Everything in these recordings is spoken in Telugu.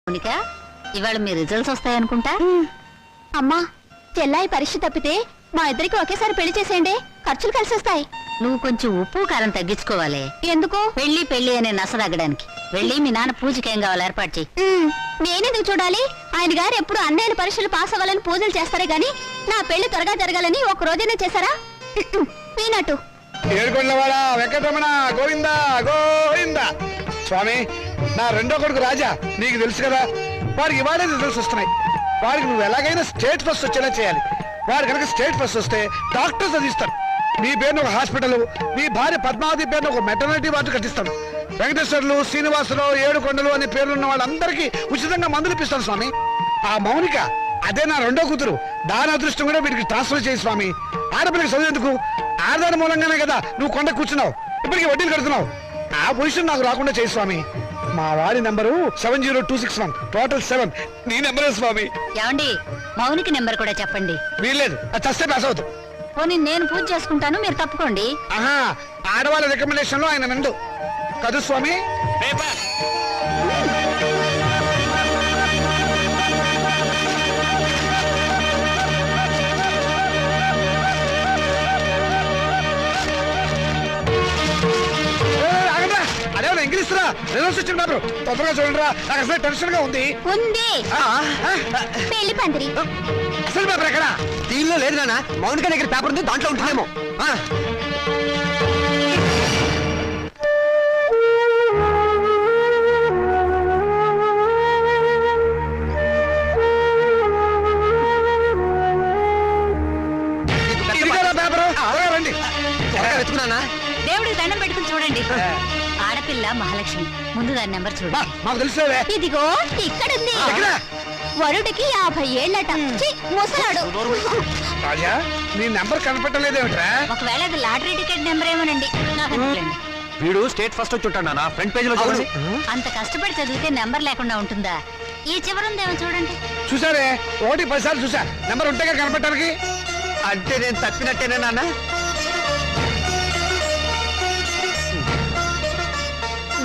మౌనిక, ఇవాళ మీ రిజల్ట్స్ వస్తాయనుకుంటా. అమ్మా, చెల్లాయి పరీక్ష తప్పితే మా ఇద్దరికి ఒకేసారి పెళ్లి చేసేయండి, ఖర్చులు కలిసి వస్తాయి. నువ్వు కొంచెం ఉప్పు కారం తగ్గించుకోవాలి. ఎందుకు? పెళ్లి పెళ్లి అనే నస తగ్గడానికి. వెళ్ళి మీ నాన్న పూజకి ఏం కావాలి ఏర్పాటు చెయ్యి. నేనెందుకు చూడాలి? ఆయన గారు ఎప్పుడు అన్నయ్యల పరీక్షలు పాస్ అవ్వాలని పూజలు చేస్తారే గాని నా పెళ్లి త్వరగా జరగాలని ఒక రోజైనా చేశారా? పీనట్టు. ఏడుకొండలవాడ వెంకటరమణ గోవిందా గోవిందా. స్వామి, నా రెండో కొడుకు రాజా, నీకు తెలుసు కదా, వాడికి ఇవాళే రిజల్ట్స్ వస్తున్నాయి. వాడికి నువ్వు ఎలాగైనా స్టేట్ ఫస్ట్ వచ్చేలా చేయాలి. వాడు కనుక స్టేట్ ఫస్ట్ వస్తే డాక్టర్స్ చదివిస్తాను. నీ పేరును ఒక హాస్పిటల్, నీ భార్య పద్మావతి పేరును ఒక మెటర్నిటీ వార్డు కట్టిస్తాను. వెంకటేశ్వర్లు, శ్రీనివాసరావు, ఏడుకొండలు అనే పేర్లున్న వాళ్ళందరికీ ఉచితంగా మందులు ఇప్పిస్తాను స్వామి. ఆ మౌనిక, అదే నా రెండో కూతురు, దాని అదృష్టం కూడా వీడికి ట్రాన్స్ఫర్ చేయి స్వామి. ఆడపిల్లకి చదివేందుకు? ఆడదాని మూలంగానే కదా నువ్వు కొండ కూర్చున్నావు, ఇప్పటికీ వడ్డీలు కడుతున్నావు. ఆ పొజిషన్ నాకు రాకుండా చేయి స్వామి. మా వాడి నెంబరు 70261, టోటల్ 7. నీ నెంబరే స్వామి. ఏమండి, మౌనికి నెంబర్ కూడా చెప్పండి. వీల్లేదు, అది చస్తే పాస్ అవుతావు. పోనీ నేను పూజ చేసుకుంటాను, మీరు తప్పుకోండి. ఆహా, ఆడవాళ్ళ రికమెండేషన్ లో ఆయన నందు కదు స్వామి. అదేమన్నా ఇంగ్లీష్ రా, రిజల్ట్స్ వచ్చిన పేపర్ తొందరగా చూడండి రా, నాకు అసలు టెన్షన్ గా ఉంది. పెళ్లి పందిరి అసలు పేపర్ ఎక్కడ? దీనిలో లేదు నాన్న, మౌనిక దగ్గర పేపర్ ఉంది, దాంట్లో ఉంటుందేమో. రండి, వెతుకున్నానా? దేవుడికి దండం పెట్టుకుని చూడండి. ఆడపిల్ల మహాలక్ష్మి, ముందు దాని నెంబర్ చూడండి. మాకు తెలుసులేవే. ఇదిగో ఇక్కడుంది. వరుడికి 50 ఏళ్ళట. ముసలాడు. రాజా, నీ నెంబర్ కనపట్టలేదేమిట్రా? ఒకవేళ అది లాటరీ టికెట్ నెంబర్ ఏమోనండి, నాకు అనుకోండి. వీడు స్టేట్ ఫస్ట్ వచ్చి ఉంటాడు నాన్న, ఫ్రంట్ పేజ్ లో చూడండి. అంత కష్టపడి చదివితే నెంబర్ లేకుండా ఉంటుందా? ఈ చివరుందేమో చూడండి. చూసారే, 1 10 సార్లు చూసా, నెంబర్ ఉంటేగా కనపడటానికి. అంటే నేను తప్పినట్టేనా నాన్న?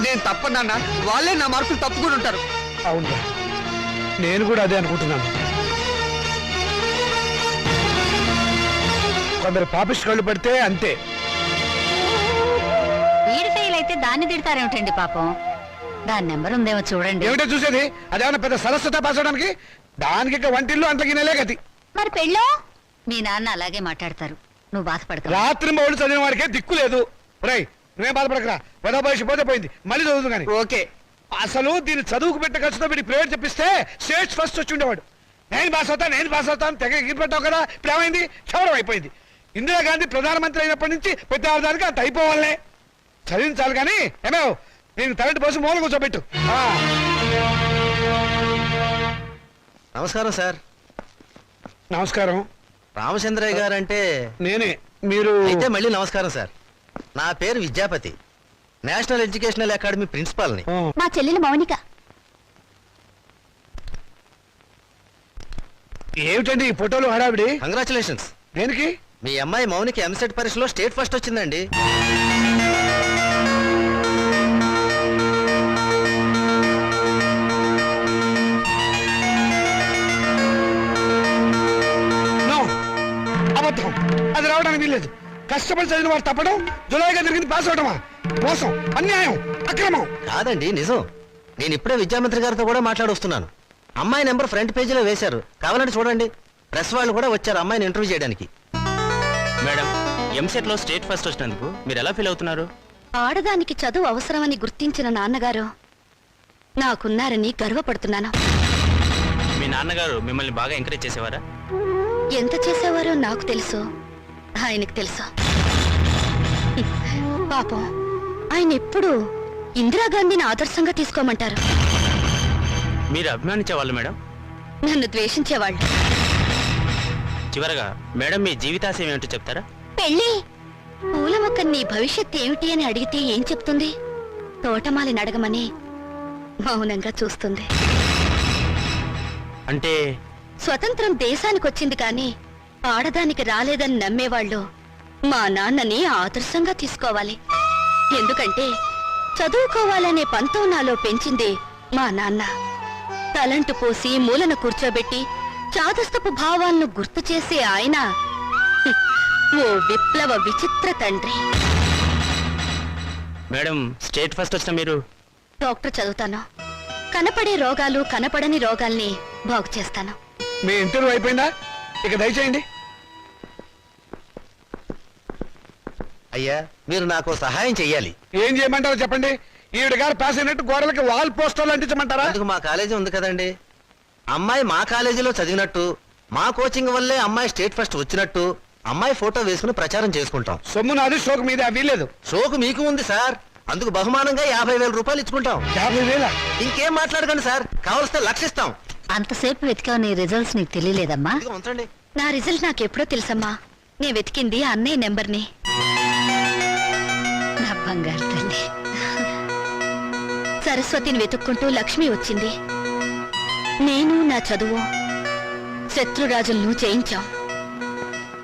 నేను తప్పనన్న, వాళ్ళే నా మార్కులు తప్పుకుని ఉంటారు. అవును, నేను కూడా అదే అనుకుంటున్నాను. కొందరు పాపిస్ట్ కళ్ళు పడితే అంతే. వీడి ఫెయిల్ అయితే దాన్ని తిడతారేమిటండి పాపం. దాని నెంబర్ ఉందేమో చూడండి. ఏమిటో చూసేది? అదేమన్నా పెద్ద సరస్వత పాస్ అవడానికి? దానికి ఇక వంటిల్లు అంతకినలే గతి. మరి పెళ్ళో? మీ నాన్న అలాగే మాట్లాడతారు, నువ్వు బాధపడతావు. రాత్రి మౌళ్ళు చదివిన వాడికే దిక్కు లేదు. రేయ్, నువ్వేం బాధపడకరా, పెద్ద భవిష్య పోతే పోయింది, మళ్ళీ చదువుతుంది కానీ. ఓకే. అసలు దీన్ని చదువుకు పెట్టే ఖర్చుతో వీడి ప్రైవేట్ చెప్పిస్తే స్టేట్ ఫస్ట్ వచ్చి ఉండేవాడు. నేను పాస్ అవుతాను తెగ ఎగిరి పెట్టావు కదా, ఇప్పుడు ఏమైంది? క్షవరం అయిపోయింది. ఇందిరాగాంధీ ప్రధానమంత్రి అయినప్పటి నుంచి ప్రతి ఆధారానికి అంత అయిపోవాలనే. చదివించాలి కానీ ఏమో నేను తరటి పోసి మూల కూర్చోబెట్టు. నమస్కారం సార్. నమస్కారం. రామచంద్రయ్య గారు అంటే నేనే. మీరు అయితే మళ్ళీ నమస్కారం సార్. నా పేరు విద్యాపతి, నేషనల్ ఎడ్యుకేషనల్ అకాడమీ ప్రిన్సిపాల్ని. మా చెల్లెలు మౌనిక. ఏమిటండి ఈ ఫోటోలు హడావిడి? కంగ్రాచులేషన్స్. దేనికి? మీ అమ్మాయి మౌనికి ఎంసెట్ పరీక్షలో స్టేట్ ఫస్ట్ వచ్చిందండి. అబద్ధం, అది రావడానికి వీల్లేదు. కష్టపడి చదివిన వాడు తప్పడం, జులైగా జరిగింది పాస్ అవడమా? మోసం, అన్యాయం, అక్రమం. కాదండి, నిజం. నేను ఇప్పుడే విద్యామంత్రి గారితో కూడా మాట్లాడొస్తున్నాను. అమ్మాయి నెంబర్ ఫ్రంట్ పేజీలో వేశారు, కావాలంటే చూడండి. ప్రెస్ వాళ్ళు కూడా వచ్చారు అమ్మాయిని ఇంటర్వ్యూ చేయడానికి. మేడం, ఎంసెట్ లో స్టేట్ ఫస్ట్ వచ్చినందుకు మీరు ఎలా ఫీల్ అవుతున్నారు? ఆడదానికి చదువు అవసరమని గుర్తించిన నాన్నగారు నాకున్నారని గర్వపడుతున్నాను. మీ నాన్నగారు మిమ్మల్ని బాగా ఎంకరేజ్ చేసేవారా? ఎంత చేసేవారో నాకు తెలుసు, ఆయనకు తెలుసు. పాపం, ఆయన ఎప్పుడు ఇందిరాగాంధీని ఆదర్శంగా తీసుకోమంటారు. మీరు అభిమానించేవాళ్ళు మేడం? నన్ను ద్వేషించేవాళ్ళు. చివరగా మేడం, మీ జీవితాశయం ఏమిటో చెప్తారా? పెళ్ళి. పూల మొక్క నీ భవిష్యత్ ఏమిటి అని అడిగితే ఏం చెప్తుంది? తోటమాలిని అడగమని మౌనంగా చూస్తుంది. అంటే స్వతంత్రం దేశానికొచ్చింది కానీ ఆడదానికి రాలేదని నమ్మేవాళ్ళు మా నాన్నని ఆదర్శంగా తీసుకోవాలి. ఎందుకంటే చదువుకోవాలనే పంతం నాలో పెంచింది మా నాన్న. తలంటు పోసి మూలన కూర్చోబెట్టి చాదస్తపు భావాలను గుర్తు చేసే ఆయన హ్మ్, ఓ విప్లవ విచిత్ర తండ్రి. మేడం స్టేట్ ఫస్ట్ వచ్చిన మీరు డాక్టర్ చదువుతాను. కనపడే రోగాలు కనపడని రోగాల్ని బాగు చేస్తాను. మీ ఇంటర్వ్యూ అయిపోయిందా? ఇక దయచేయండి. అయ్యా మీరు నాకు సహాయం చెయ్యాలి. ఏం చేయమంటారో చెప్పండి. ఈవిడ గారు పాస్ అయినట్టు గోడలకి వాల్ పోస్టర్లు అంటించమంటారా? అందుకు మా కాలేజీ ఉంది కదండి. అమ్మాయి మా కాలేజీలో చదివినట్టు, మా కోచింగ్ వల్లే అమ్మాయి స్టేట్ ఫస్ట్ వచ్చినట్టు అమ్మాయి ఫోటో వేసుకుని ప్రచారం చేసుకుంటాం. సొమ్ము నాది, షోకు మీద వీలేదు. షోకు మీకు ఉంది సార్, అందుకు బహుమానంగా 50,000 రూపాయలు ఇచ్చుకుంటాం. 50,000? ఇంకేం మాట్లాడకండి సార్, కావలిస్తే లక్షిస్తాం. అంతసేపు వెతికావు, నీ రిజల్ట్స్ నీకు తెలియలేదమ్మా? ఇదిగో ఉంచండి. నా రిజల్ట్ నాకెప్పుడో తెలుసమ్మా. నేను వెతికింది అన్నయ్య నెంబర్ని. నా బంగారు తల్లి. సరస్వతిని వెతుక్కుంటూ లక్ష్మి వచ్చింది. నేను నా చదువు శత్రురాజులను జయించాం.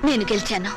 నేను గెలిచాను.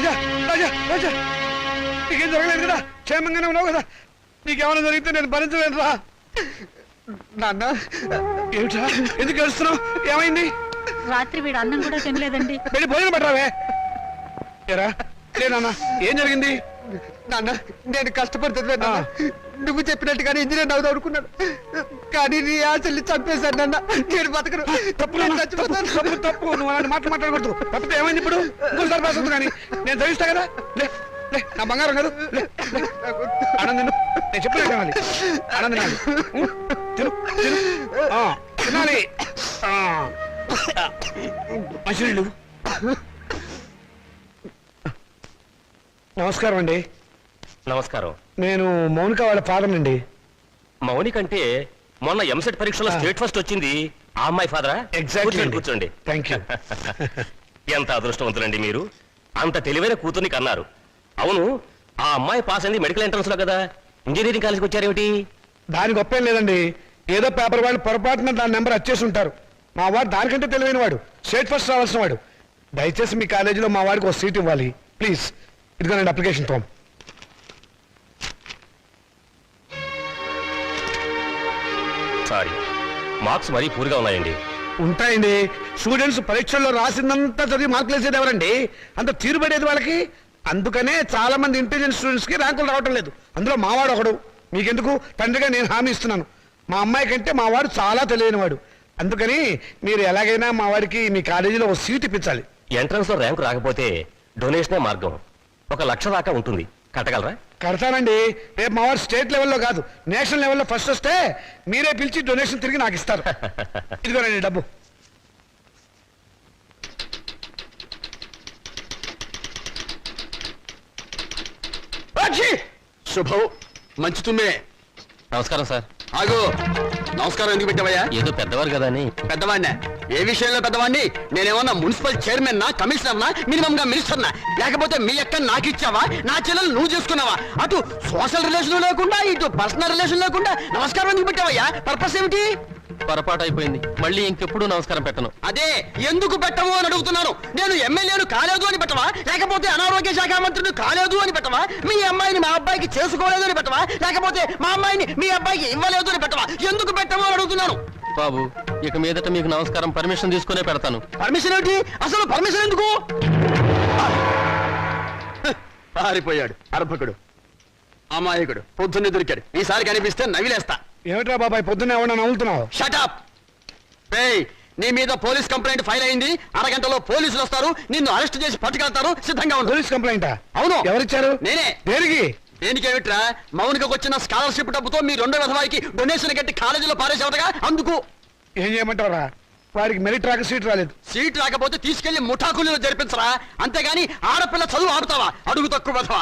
రాజా రాజా రాజా నీకేం జరగలేదు కదా, క్షేమంగానే ఉన్నావు కదా? నీకేమైనా జరిగితే నేను భరించలేను రా. నాన్న ఏమిట్రా ఎందుకు ఏడుస్తున్నావు? ఏమైంది? రాత్రి వీడు అన్నం కూడా తినలేదండి. వెళ్ళి భోజనం పెట్టరావే. ఏరా లేదన్నా, ఏం జరిగింది? నాన్న నేను కష్టపడుతుంది నువ్వు చెప్పినట్టుగానే ఇంజనీర్ అవుదాం అనుకున్నాను, కానీ నీ ఆశల్ని చంపేశాను నాన్న. నేను బతకను. తప్పు నేను నాన్న, చచ్చిపోతాను. తప్పు తప్పు. నువ్వు అలాంటి మాటలు మాట్లాడకూడదు. తప్పితే ఏమైంది ఇప్పుడు? ఇంకోసారి పాస్ కానీ నేను చదివిస్తా కదా. లే లే, నా బంగారం కాదు. లే లే. ఆనంద్ తిను. నేను చెప్పలేదు తినాలి. ఆనంద్ తినాలి. తిను తిను. తినాలి. మంచినీళ్ళు. నమస్కారం అండి. నమస్కారం. నేను మౌనిక వాళ్ళ ఫాదర్ అండి. మౌని కంటే మొన్న ఎంసెట్ పరీక్షలో స్టేట్ ఫస్ట్ వచ్చింది ఆ అమ్మాయి ఫాదరా? ఎగ్జాక్ట్లీ. కూర్చోండి. Thank you. ఎంత అదృష్టవంతులండి మీరు, అంత తెలివైన కూతుర్ని కన్నారు. అవును, ఆ అమ్మాయి పాస్ అయింది మెడికల్ ఎంట్రన్స్ లో కదా, ఇంజనీరింగ్ కాలేజ్కి వచ్చారేమిటి? దాని గొప్పేం లేదండి. ఏదో పేపర్ వాళ్ళు పొరపాటున దాని నెంబర్ వచ్చేసి ఉంటారు. మా వాడు దానికంటే తెలివైన వాడు, స్టేట్ ఫస్ట్ రావాల్సిన వాడు. దయచేసి మీ కాలేజీలో మా వాడికి ఒక సీట్ ఇవ్వాలి ప్లీజ్. ఇదిగోనండి అప్లికేషన్ ఫామ్. సారీ, మార్క్స్ మరీ పూర్గా ఉన్నాయండి. ఉంటాయండి. స్టూడెంట్స్ పరీక్షల్లో రాసిందంతా చదివి మార్కులు వేసేది ఎవరండి? అంత తీరుబడేది వాళ్ళకి. అందుకనే చాలా మంది ఇంటెలిజెంట్ స్టూడెంట్స్ కి ర్యాంకులు రావటం లేదు. అందులో మావాడు ఒకడు. మీకెందుకు, తండ్రిగా నేను హామీ ఇస్తున్నాను. మా అమ్మాయి కంటే మా వాడు చాలా తెలియనివాడు. అందుకని మీరు ఎలాగైనా మా వాడికి మీ కాలేజీలో ఒక సీట్ ఇప్పించాలి. ఎంట్రన్స్ లో ర్యాంకు రాకపోతే డొనేషనే మార్గం. 1,00,000 దాకా ఉంటుంది, కట్టగలరా? కడతానండి. రేపు మా వాడు స్టేట్ లెవెల్లో కాదు, నేషనల్ లెవెల్లో ఫస్ట్ వస్తే మీరే పిలిచి డొనేషన్ తిరిగి నాకు ఇస్తారు. ఇదిగోనండి డబ్బు. శుభం, మంచి తుమ్మే. నమస్కారం సార్. ఆగు, నమస్కారం ఎందుకు పెట్టావయ్యా? ఏదో పెద్దవారు కదా అని. పెద్దవాడినా? ఏ విషయంలో పెద్దవాడిని? నేనేమన్నా మున్సిపల్ చైర్మన్ నా, కమిషనర్ నా, మినిమం గా మినిస్టర్ నా? లేకపోతే మీ అక్క నాకు ఇచ్చావా, నా చెల్లెలు నువ్వు చేసుకున్నావా? అటు సోషల్ రిలేషన్ లేకుండా, ఇటు పర్సనల్ రిలేషన్ లేకుండా నమస్కారం ఎందుకు పెట్టావయ్యా? పర్పస్ ఏమిటి? పొరపాటు అయిపోయింది, మళ్ళీ ఇంకెప్పుడు నమస్కారం పెట్టను. అదే ఎందుకు పెట్టవు అని అడుగుతున్నాను. నేను ఎమ్మెల్యేను కాలేదు అని పెట్టవా, లేకపోతే అనారోగ్య శాఖ మంత్రిని కాలేదు అని పెట్టవా, మీ అమ్మాయిని మా అబ్బాయికి చేసుకోలేదు అని పెట్టవా, లేకపోతే మా అమ్మాయిని మీ అబ్బాయికి ఇవ్వలేదు అని పెట్టవా? ఎందుకు పెట్టవు అని అడుగుతున్నాను. బాబు, ఇక మీదట మీకు నమస్కారం పర్మిషన్ తీసుకునే పెడతాను. పర్మిషన్ ఏమిటి? అసలు పర్మిషన్ ఎందుకు? పారిపోయాడు అర్భకుడు, అమాయకుడు, పొద్దున్నే దొరికాడు. ఈసారి కనిపిస్తే నవిలేస్తా. ఏమిట్రా బాబాయ్ పొద్దున్న ఏమన్నా నవ్వులుతున్నావు? షటప్. నీ మీద పోలీస్ కంప్లైంట్ ఫైల్ అయింది. అరగంటలో పోలీసులు వస్తారు, నిన్ను అరెస్ట్ చేసి పట్టుకెళ్తారు. సిద్ధంగా ఉండు. పోలీస్ కంప్లైంటా? అవును. ఎవరిచ్చారు? నేనే. దేనికి? దేనికేమిట్రా, మౌనికకు వచ్చిన స్కాలర్షిప్ డబ్బుతో మీ రెండో విధవాయికి డొనేషన్ కట్టి కాలేజీలో పారేసేవటగా. అందుకు ఏం చేయమంటారా? వాడికి మెరిట్ రాక సీట్ రాలేదు. సీట్ రాకపోతే తీసుకెళ్లి ముఠాకులీలో జరిపించరా, అంతేగాని ఆడపిల్ల చదువు ఆపుతావా? అడుగు తక్కువ విధవా.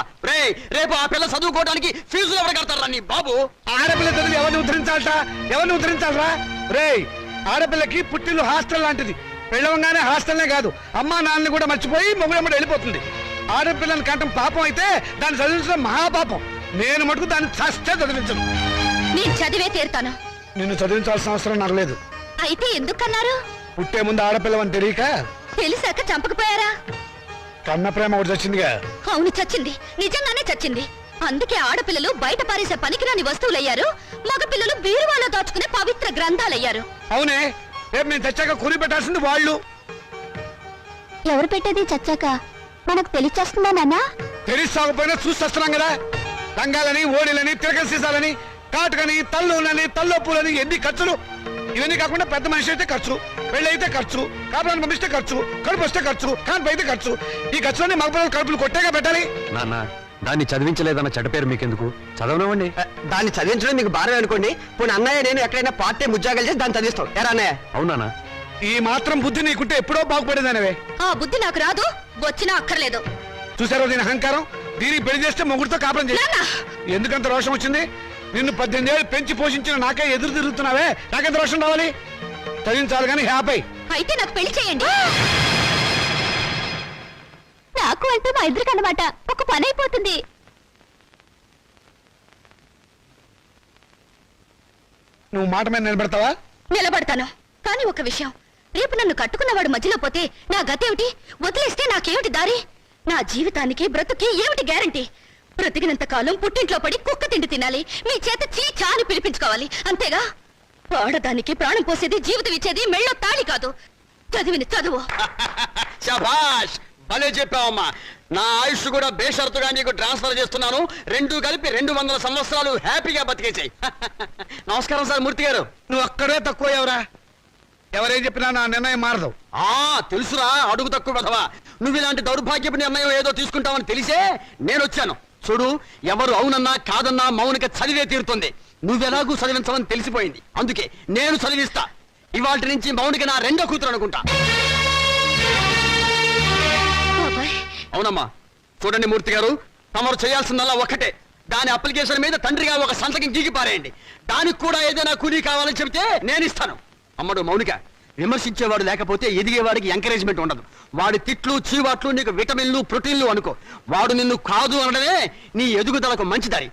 రేపు ఆ పిల్ల చదువుకోవడానికి ఫీజులు ఎవరు కడతారా నీ బాబు? ఆడపిల్ల చదివి ఎవరిని ఉద్ధరించాలట? ఎవరిని ఉద్ధరించాలరా? రేయ్, ఆడపిల్లకి పుట్టిల్లు హాస్టల్ లాంటిది. పెళ్ళవంగానే హాస్టల్నే కాదు, అమ్మా నాన్నని కూడా మర్చిపోయి మొగుడమ్మడు వెళ్ళిపోతుంది. ఆడపిల్లని కంటం పాపం అయితే దాన్ని చదివించడం మహాపాపం. నేను మటుకు దాన్ని చస్తే చదివించను. నేను చదివే తీరుతాను. నిన్ను చదివించాల్సిన అవసరం నాకు లేదు. అయితే ఎందుకన్నారు? పుట్టే ముందు ఆడపిల్లవని తెలియక తెలిసాక చంపకపోయారా? కన్న ప్రేమ ఒకటి వచ్చిందిగా. అవును, చచ్చింది. నిజంగానే చచ్చింది. అందుకే ఆడపిల్లలు బయట పారేసే పనికిరాని వస్తువులయ్యారు, మగపిల్లలు బీరువాలో దాచుకునే పవిత్ర గ్రంథాలయ్యారు. అవునే, రేపు నేను తెచ్చాక కూలి పెట్టాల్సింది వాళ్ళు. ఎవరు పెట్టేది చచ్చాక మనకు తెలిచేస్తుందా నాన్న? తెలిసి సాగుపోయినా చూస్తున్నాం కదా. రంగాలని, ఓడిలని, తిరగల సీసాలని, కాటుకని, తల్లులని, తల్లొప్పులని, ఎన్ని ఖర్చులు. ఇవన్నీ కాకుండా పెద్ద మనిషి అయితే ఖర్చు, పెళ్లి అయితే ఖర్చు, కాపురాన్ని పంపిస్తే ఖర్చు, కడుపు వస్తే ఖర్చు, కాన్పు అయితే ఖర్చు. ఈ ఖర్చులన్నీ మగపిల్లలు కడుపులు కొట్టేగా పెట్టాలి. నాన్న, దాన్ని చదివించలేదన్న చెడ్డ పేరు మీకెందుకు? చదవనివ్వండి. దాన్ని చదివించడం మీకు భారం అనుకోండి. పోనీ అన్నయ్య నేను ఎక్కడైనా పార్ట్ టైం ఉద్యోగాలు చేసి దాన్ని చదివిస్తాం. ఎరా అన్నయ్య? అవునా? ఈ మాత్రం బుద్ధి నీకుంటే ఎప్పుడో బాగుపడేదానవే. ఆ బుద్ధి నాకు రాదు, వచ్చినా అక్కర్లేదు. చూసారో దీని అహంకారం? దీనికి పెళ్లి చేస్తే మొగుడితో కాపురం చేసి నాన్న! ఎందుకంత రోషం వచ్చింది? నిన్ను 18 ఏళ్ళు పెంచి పోషించిన నాకే ఎదురు తిరుగుతున్నావే, నాకెంత రోషం రావాలి? చదివించాలి కానీ హ్యాపీ. అయితే నాకు పెళ్లి చేయండి. నాకు అంటే మా ఇద్దరికి అన్నమాట ఒక పని అయిపోతుంది. నువ్వు మాట మీద నిలబెడతావా? నిలబడతాను. కానీ ఒక విషయం, రేపు నన్ను కట్టుకున్నవాడు మధ్యలో పోతే నా గతేమిటి? వదిలేస్తే నాకేమిటి దారి? నా జీవితానికి బ్రతుకి ఏమిటి గ్యారంటీ? బ్రతికినంత కాలం పుట్టింట్లో పడి కుక్క తిండి తినాలి, మీ చేత చీచా అని పిలిపించుకోవాలి, అంతేగా? ఆడదానికి ప్రాణం పోసేది, జీవితం ఇచ్చేది మెళ్ళో తాళి కాదు, చదివిన చదువు. శభాష్, భలే చెప్పావమ్మా. నా ఆయుష్ కూడా బేషరతుగా నీకు ట్రాన్స్ఫర్ చేస్తున్నాను. రెండు కలిపి 200 సంవత్సరాలు హ్యాపీగా బతికేసాయి. నమస్కారం సార్ మూర్తి గారు. నువ్వు అక్కడే తక్కువ ఎవరా? ఎవరేం చెప్పినా నా నిర్ణయం మారదు. తెలుసురా, అడుగు తక్కువ కదవా. నువ్వు ఇలాంటి దౌర్భాగ్యపు నిర్ణయం ఏదో తీసుకుంటావని తెలిసే నేను వచ్చాను. చూడు, ఎవరు అవునన్నా కాదన్నా మౌనిక చదివే తీరుతుంది. నువ్వెలాగూ చదివించవని తెలిసిపోయింది, అందుకే నేను చదివిస్తా. ఇవాటి నుంచి మౌనిక నా రెండో కూతురు అనుకుంటా. అవునమ్మా. చూడండి మూర్తి గారు, తమరు చేయాల్సిందల్లా ఒక్కటే. దాని అప్లికేషన్ మీద తండ్రిగా ఒక సంతకం గీకి పారేయండి. దానికి కూడా ఏదైనా కూలీ కావాలని చెబితే నేను ఇస్తాను. అమ్మడు మౌనిక, విమర్శించేవాడు లేకపోతే ఎదిగేవాడికి ఎంకరేజ్మెంట్ ఉండదు. వాడి తిట్లు చీవాట్లు నీకు విటమిన్లు ప్రోటీన్లు అనుకో. వాడు నిన్ను కాదు అనడమే నీ ఎదుగుదలకు మంచి దారి.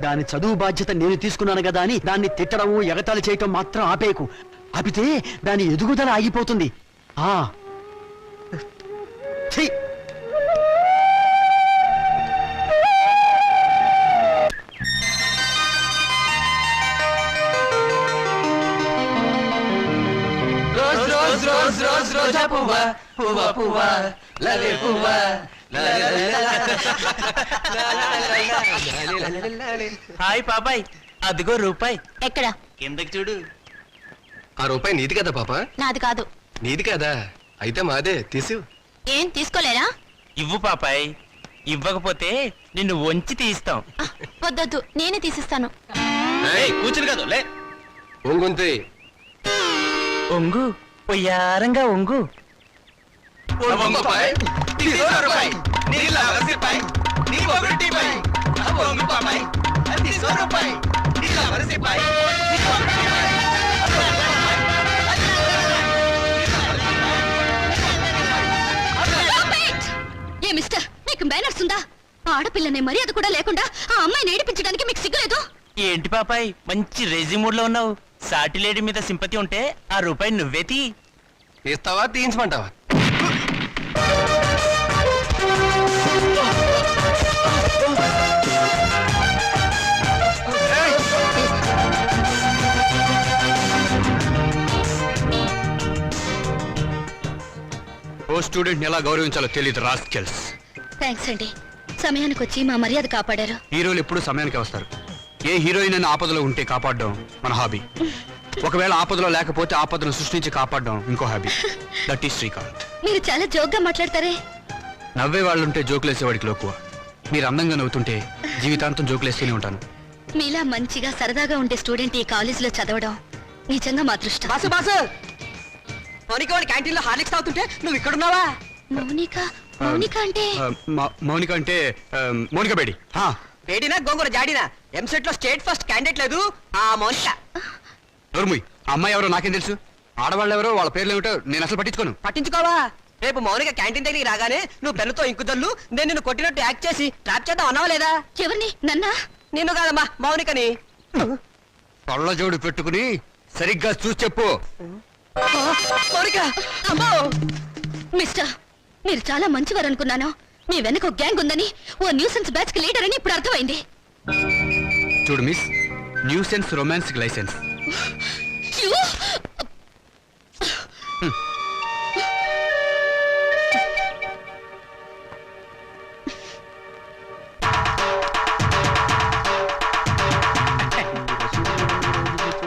దాని చదువు బాధ్యత నేను తీసుకున్నాను కదా అని దాన్ని తిట్టడము ఎగతాళి చేయటం మాత్రం ఆపేయకు. ఆపితే దాని ఎదుగుదల ఆగిపోతుంది. ఛీ! రోజా పువ్వా పువ్వా పువ్వా లలే పువ్వా. హాయ్ పాపాయ్, అదిగో రూపాయి. ఎక్కడ? కిందకి చూడు. ఆ రూపాయి నీది కదా పాప? నాది కాదు. నీది కదా? అయితే మాదే, తీసు. ఏం తీసుకోలేరా? ఇవ్వు పాపాయ్, ఇవ్వకపోతే నిన్ను వంచి తీస్తాం. వద్దొద్దు, నేనే తీసిస్తాను. కూర్చుని కాదు లే. ఒంగుంతి ఒంగు, పొయ్యారంగా ఒంగు. ఏ మిస్టర్, మీకు మేనర్స్ ఉందా? ఆడపిల్లనే మర్యాద కూడా లేకుండా ఆ అమ్మాయిని ఏడిపించడానికి మీకు సిగ్గులేదు? ఏంటి పాపాయ్, మంచి రేజీ మూడ్ లో ఉన్నావు. సాటి లేడీ మీద సింపతి ఉంటే ఆ రూపాయి నువ్వే తీ. తీస్తావా తీయించమంటావా? ఓ స్టూడెంట్ ఎలా గౌరవించాలో తెలియదు రాస్కెల్స్. థ్యాంక్స్ అండి, సమయానికి వచ్చి మా మర్యాద కాపాడారు. హీరోలు ఎప్పుడు సమయానికి వస్తారు. ఏ హీరోయిన్ అయినా ఆపదలో ఉంటే కాపాడడం మన హాబీ. ఒకవేళ ఆపదలో లేకపోతే ఆపదను సృష్టించి కాపాడడం ఇంకో హాబీ. That is Srikanth. మీరు చాలా జోక్గా మాట్లాడతారే. నవ్వే వాళ్ళుంటే జోకులేసేవాడికి లోకువ. మీరు అందంగా నవ్వుతుంటే జీవితాంతం జోకులేస్తూనే ఉంటాను. మీలా మంచిగా సరదాగా ఉండే స్టూడెంట్ ఈ కాలేజీలో చదవడం నిజంగా మా అదృష్టం. బాసు బాసు, మౌనిక వాడి క్యాంటీన్ లో హార్లిక్స్ తాగుతుంటే నువ్వు ఇక్కడున్నావా? మౌనిక? మౌనిక అంటే? మౌనిక అంటే మౌనిక బేడి. వేడినా గోంగూర జాడినా ఎంసెట్ లో స్టేట్ ఫస్ట్ క్యాండిడేట్ లేదు ఆ మౌనిక. నోర్ముయ్, ఆ అమ్మాయి ఎవరో నాకేం తెలుసు? ఆడవాళ్ళు ఎవరో వాళ్ళ పేర్లు ఏమిటో నేను అసలు పట్టించుకోను. పట్టించుకోవా? రేపు మౌనిక క్యాంటీన్ దగ్గరికి రాగానే నువ్వు పెన్నుతో ఇంకుదల్లు నేను నిన్ను కొట్టినట్టు యాక్ట్ చేసి ట్రాప్ చేద్దాం అన్నావా లేదా? ఎవరిని? నన్నా? నిన్ను కాదమ్మా, మౌనికని. కళ్ళజోడు పెట్టుకుని సరిగ్గా చూసి చెప్పు. మౌనిక! అమ్మో! మిస్టర్, మీరు చాలా మంచివారు అనుకున్నాను. మీ వెనక ఒక గ్యాంగ్ ఉందని, ఓ న్యూసెన్స్ బ్యాచ్ కి లీడర్ అని ఇప్పుడు అర్థమైంది. చూడు miss, nuisance romance license. You!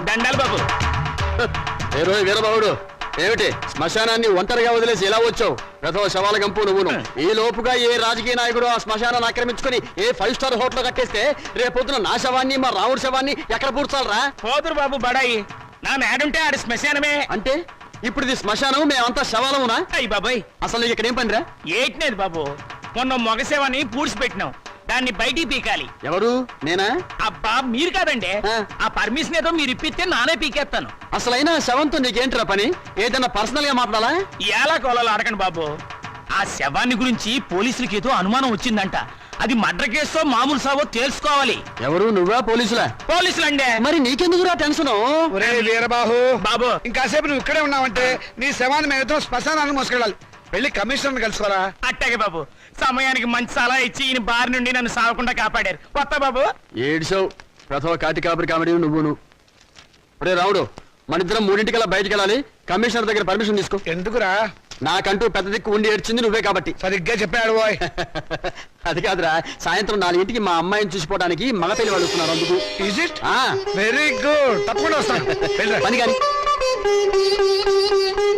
దండాలు బాబు. వీరబాబుడు, ఏమిటి శ్మశానాన్ని ఒంటరిగా వదిలేసి ఎలా వచ్చావు? గత శవాల గంపు నువ్వును. ఈ లోపుగా ఏ రాజకీయ నాయకుడు ఆ శ్మశానాన్ని ఆక్రమించుకుని ఏ 5 స్టార్ హోటల్ కట్టేస్తే రేపొద్దున నా శవాన్ని మా రాముడి శవాన్ని ఎక్కడ పూడ్చాలరా? పోదురు బాబు బడాయి, నా మేడుంటే ఆడి శ్మశానమే. అంటే ఇప్పుడు ఇది శ్మశానం, మేమంతా శవాలమునా? అయ్యి బాబాయ్, అసలు నీకు ఇక్కడ ఏం పనిరా? ఏట్నేది బాబు, మొన్న మొగసేవని పూడ్చిపెట్టినాం, దాన్ని బయటికి పీకాలి. ఎవరు? నేనా? అబ్బా మీరు కాదండి, ఆ. ఆ పర్మిషన్ ఏదో మీరు ఇప్పిస్తే నానే పీకేస్తాను. అసలైనా శవంతో నీకేంట్రా పని? ఏదైనా పర్సనల్ గా మాట్లాడాలా? ఎలా కోలాలు అడగండి బాబు. ఆ శవాన్ని గురించి పోలీసులకి ఏదో అనుమానం వచ్చిందంట. అది మర్డర్ కేసో మామూలు సావో తెలుసుకోవాలి. ఎవరు నువ్వా పోలీసులా? పోలీసులండే. మరి నీకెందుకురా టెన్షన్? ఒరే వీరబాహు బాబు. ఇంకాసేపు నువ్వు ఇక్కడే ఉన్నావంటే నీ శవాన్ని మేము ఇద్దరం శ్మశానాన్ని మోసుకెళ్ళాలి. వెళ్ళి కమిషనర్ కలుసుకోరా. అట్టాగే బాబు, సమయానికి మంచి సలహా ఇచ్చి ఈయన బారి నుండి నన్ను సాగకుండా కాపాడారు. కొత్త బాబు. ఏడ్చావు ప్రథమ కాటి కాపరి కామెడీ నువ్వును. ఒరే రాముడు, మన ఇద్దరం 3:00 బయటికి వెళ్ళాలి. కమిషనర్ దగ్గర పర్మిషన్ తీసుకో. ఎందుకురా? నాకంటూ పెద్ద దిక్కు ఉండి ఏడ్చింది నువ్వే కాబట్టి. సరిగ్గా చెప్పాడు బాయ్. అది కాదురా, సాయంత్రం 4:00కి మా అమ్మాయిని చూసిపోవడానికి మగ పెళ్లి వాళ్ళు వస్తున్నారు. అందుకు ఈజ్ ఇట్? వెరీ గుడ్, తప్పకుండా వస్తాను. వెళ్ళిరా. పని కానీ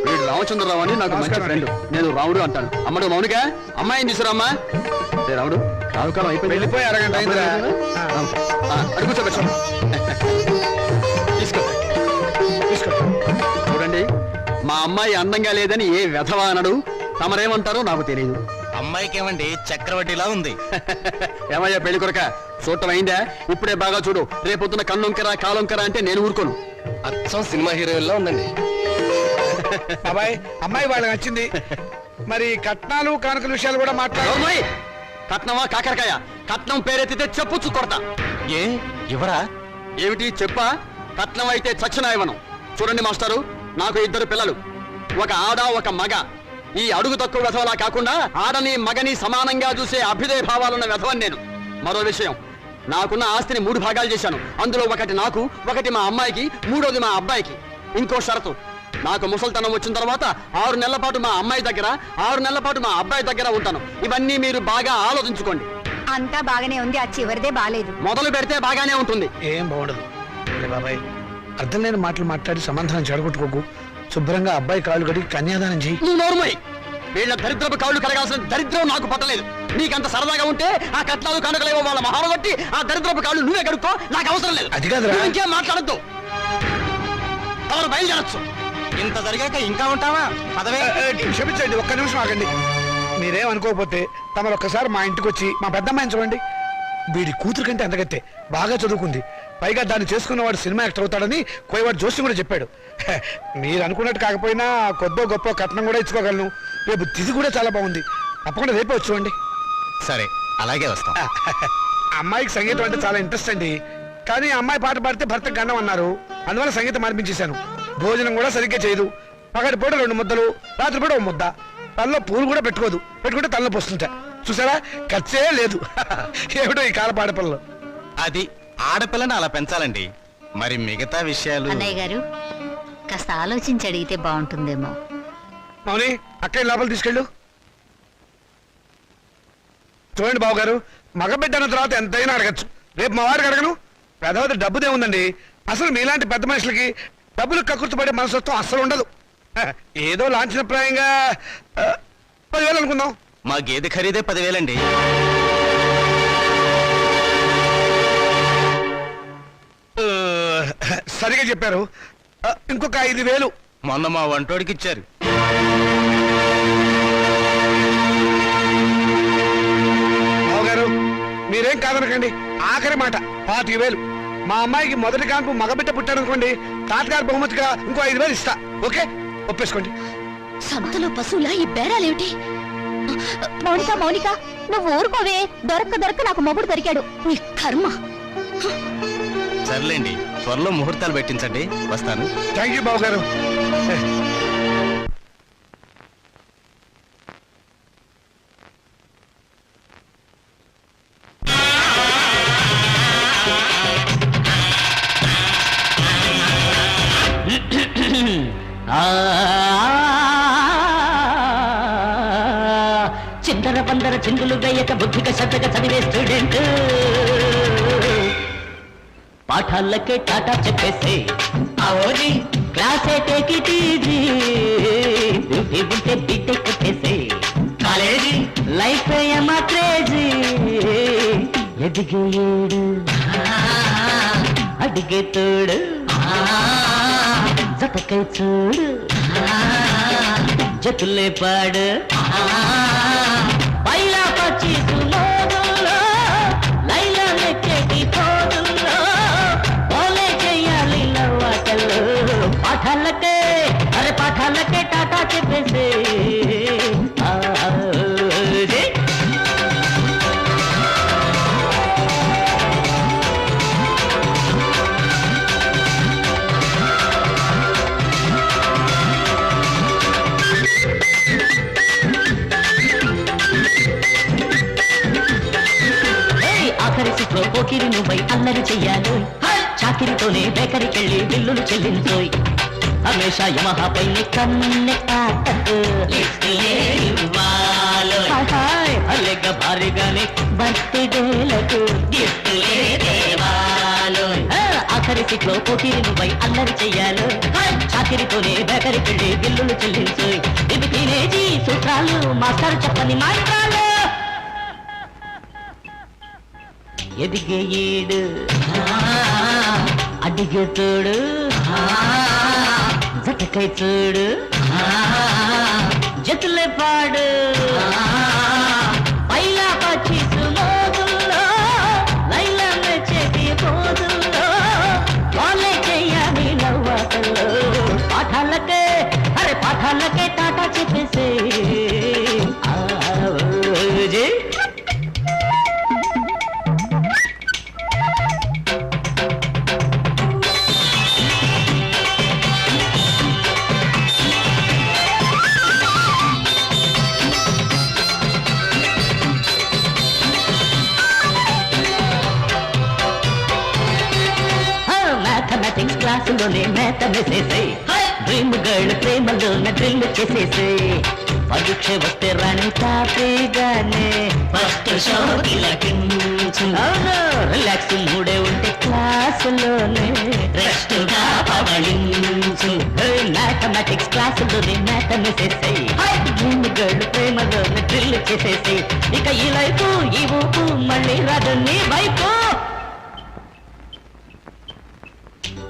వీడు రామచంద్రరావు అని నాకు మంచి ఫ్రెండ్. నేను రాముడు అంటాను. అమ్మడు మౌనిక, అమ్మాయిని తీసుకురామ్మా. రాముడు, రావుకాలం అయిపోయింది. వెళ్ళిపోయి అరగంట అయిందిరా. అడుగు కూర్చో. తీసుకో తీసుకో. చూడండి, మా అమ్మాయి అందంగా లేదని ఏ వెధవా అనడు. తమరేమంటారో నాకు తెలియదు. అమ్మాయికి ఏమండి చక్రవడ్డీలా ఉంది. ఏమయ్యా పెళ్లి కొరక, చూడటం అయిందా? ఇప్పుడే బాగా చూడు. రేపొద్దున కన్నుంకరా కాలొంకరా అంటే నేను ఊరుకోను. అచ్చం సినిమా హీరోయిన్లా ఉందండి. బాబాయ్, అమ్మాయి వాళ్ళకి నచ్చింది. మరి కట్నాలు కానుకల విషయాలు కూడా మాట్లాడు. నోర్మోయ్! కట్నమా కాకరకాయ? కట్నం పేరెత్తితే చెప్పుచ్చు కొడతా. ఏ ఇవరా? ఏమిటి చెప్పా? కట్నం అయితే చచ్చిన ఇవ్వను. చూడండి మాస్టారు, నాకు 2 పిల్లలు, ఒక ఆడ ఒక మగ. ఈ అడుగు తక్కువ వెధవలా కాకుండా ఆడని మగని సమానంగా చూసే అభ్యుదయ భావాలున్న వెధవని నేను. మరో విషయం, నాకున్న ఆస్తిని 3 భాగాలు చేశాను. అందులో ఒకటి నాకు, ఒకటి మా అమ్మాయికి, 3వది మా అబ్బాయికి. ఇంకో షరతు, నాకు ముసల్తనం వచ్చిన తర్వాత 6 నెలల పాటు మా అమ్మాయి దగ్గర, 6 నెలల పాటు మా అబ్బాయి దగ్గర ఉంటాను. ఇవన్నీ మీరు బాగా ఆలోచించుకోండి. అంతా బాగానే ఉంది, ఆ చివరిదే బాలేదు. మొదలు పెడితే బాగానే ఉంటుంది. ఏం బాగుండదు. బాబాయ్, అర్థం లేని మాటలు మాట్లాడి సమాధానం చెడగొట్టుకోకు. శుభ్రంగా అబ్బాయి కాళ్ళు కడిగి కన్యాదానం చెయ్యి. నువ్వు నోరుమోయ్! వీళ్ళ దరిద్రపు కాళ్ళు కడగాల్సిన దరిద్రం నాకు పట్టలేదు. నీకంత సరదాగా ఉంటే ఆ కట్నాలు కానుకలేవో వాళ్ళ మహాలు కొట్టి ఆ దరిద్రపు కాళ్ళు నువ్వే కడుక్కో. నాకు అవసరం లేదు. అది కాదురా. నువ్వు ఇంకేం మాట్లాడద్దు. ఎవరు బయలుదేరచ్చు. ఇంత జరిగాక ఇంకా ఉంటావా? పదవే. క్షమించండి, ఒక్క నిమిషం ఆగండి. మీరేం అనుకోకపోతే తమరు ఒక్కసారి మా ఇంటికి వచ్చి మా పెద్దమ్మాయిని చూడండి. వీడి కూతురు కంటే అందగత్తే, బాగా చదువుకుంది. పైగా దాన్ని చేసుకున్నవాడు సినిమా యాక్టర్ అవుతాడని కోయవాడు జోషి కూడా చెప్పాడు. మీరు అనుకున్నట్టు కాకపోయినా కొద్దో గొప్ప కట్నం కూడా ఇచ్చుకోగలను. రేపు తిథి కూడా చాలా బాగుంది. తప్పకుండా రేపే వచ్చి చూడండి. సరే, అలాగే వస్తాం. అమ్మాయికి సంగీతం అంటే చాలా ఇంట్రెస్ట్ అండి. కానీ అమ్మాయి పాట పాడితే భర్తకు గండం అన్నారు. అందువల్ల సంగీతం మార్పించేశాను. భోజనం కూడా సరిగ్గా చేయదు. పగటిపూట 2 ముద్దలు, రాత్రిపూట 1 ముద్ద. తలలో పూలు కూడా పెట్టుకోదు. పెట్టుకుంటే తలలో పోస్తుంటా. చూసారా, ఖర్చే లేదు. ఏమిటో ఈ కాల పాడపిల్లలు. అది ఆడపిల్లని అలా పెంచాలండి. మరి మిగతా విషయాలు అన్నయ్య గారు కాస్త ఆలోచించి అడిగితే బాగుంటుందేమో. మౌని, అక్కడి లోపల తీసుకెళ్ళు. చూడండి బాబు గారు, మగబిడ్డ అన్న తర్వాత ఎంతైనా అడగచ్చు. రేపు మా వారికి అడగను. పెద్దవది డబ్బుదే ఉందండి. అసలు మీలాంటి పెద్ద మనుషులకి డబ్బులు కక్కుర్తిపడే మనసత్వం అస్సలు ఉండదు. ఏదో లాంఛనప్రాయంగా 10,000 అనుకుందాం. మా గేదె ఖరీదే 10,000 అండి. సరిగా చెప్పారు. ఇంకొక 5,000. మొన్న మా వంటోడికి ఇచ్చారు. బావగారు, మీరేం కాదనకండి. ఆఖరి మాట 25,000. మా అమ్మాయికి మొదటి కాన్పు మగబిడ్డ పుట్టారనుకోండి, తాతగారు బహుమతిగా ఇంకో 5,000 ఇస్తా. ఓకే, ఒప్పేసుకోండి. సంతలో పశువులా ఈ బేరాలేమిటి? మౌనిక మౌనిక, నువ్వు ఊరుకోవే. దొరక్క నాకు మొగుడు దొరికాడు. నీ కర్మ. సర్లేండి, త్వరలో ముహూర్తాలు పెట్టించండి. వస్తాను. థ్యాంక్ యూ బావగారు. చిందర పందర చిందులు వేయక బుద్ధిగా శ్రద్ధగా చదివే స్టూడెంట్ పాఠాలకే టాటా చెప్పేసి అవోజీ క్లాసే టేక్ ఇట్ ఈజీ. డ్యూటీ ఉంటే బీటెక్ కొట్టేసి కాలేజీ లైఫ్ ఏమా క్రేజీ. ఎదిగే ఏడు అడిగే తోడు జతకై చూడు జతులే పాడు పైలా పచ్చి సుమోదుల్లో లైలా మెచ్చేటి పోదుల్లో పోలే చెయ్యాలి లవ్వాటల్లో. పాఠాలకే అరే పాఠాలకే టాటా చెప్పేసి నువ్వై అల్లరి చెయ్యాలి చాకిరితోనే బేకరికెళ్ళి బిల్లులు చెల్లించోయ్ హమేషా యమహాపై కన్నె కాటకు అల్లెగ్గ భారీగానే బర్త్డేలకు ఆఖరి సీట్లో పోటీలు నువ్వై అల్లరి చెయ్యాలి చాకిరితోనే బేకరికెళ్ళి బిల్లులు చెల్లించోయ్ ఇవి తినేజీ సూత్రాలు మాస్టర్ చెప్పని మాట్లాడు ఎదిగే ఈడు అడిగే తోడు జతకై చూడు జతులే పాడు పైలా పచ్చిసు మోగుల్లో లైలా చేతి పోదుల్లో వాళ్ళే చెయ్యాలి నవ్వాటల్లో పాఠాలకే అరే పాఠాలకే టాటా చెప్పేసే మ్యాథమెటిక్స్ క్లాసులోనే మ్యాథ వేసేసాయి డ్రీమ్ గర్ల్ ప్రేమలోన డ్రిల్ చేసేసాయి పరీక్ష వస్తే రాని తాపీగానే ఫస్ట్ షో రిలాక్స్ మూడే ఉంటే క్లాసులోనే రెస్ట్ గా పవళించు మ్యాథమెటిక్స్ క్లాసులోనే మ్యాథ వేసేసాయి డ్రీమ్ గర్ల్ ప్రేమలోన డ్రిల్ చేసేసాయి ఇక ఈ లైఫ్ ఈ ఊపు మళ్ళీ రాదు నీ వైపు